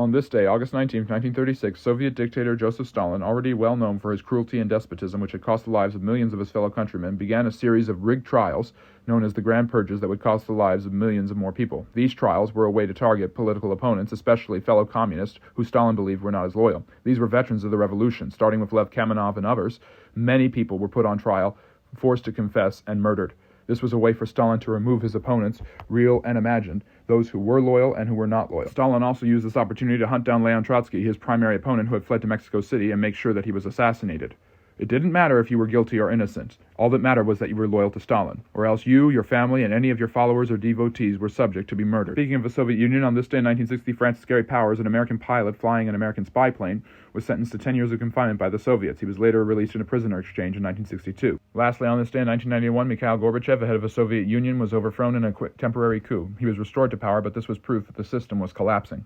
On this day, August 19, 1936, Soviet dictator Joseph Stalin, already well known for his cruelty and despotism which had cost the lives of millions of his fellow countrymen, began a series of rigged trials known as the Grand Purges that would cost the lives of millions of more people. These trials were a way to target political opponents, especially fellow communists who Stalin believed were not as loyal. These were veterans of the revolution, starting with Lev Kamenev and others. Many people were put on trial, forced to confess, and murdered. This was a way for Stalin to remove his opponents, real and imagined, those who were loyal and who were not loyal. Stalin also used this opportunity to hunt down Leon Trotsky, his primary opponent who had fled to Mexico City, and make sure that he was assassinated. It didn't matter if you were guilty or innocent. All that mattered was that you were loyal to Stalin, or else you, your family, and any of your followers or devotees were subject to be murdered. Speaking of the Soviet Union, on this day in 1960, Francis Gary Powers, an American pilot flying an American spy plane, was sentenced to 10 years of confinement by the Soviets. He was later released in a prisoner exchange in 1962. Lastly, on this day in 1991, Mikhail Gorbachev, the head of the Soviet Union, was overthrown in a temporary coup. He was restored to power, but this was proof that the system was collapsing.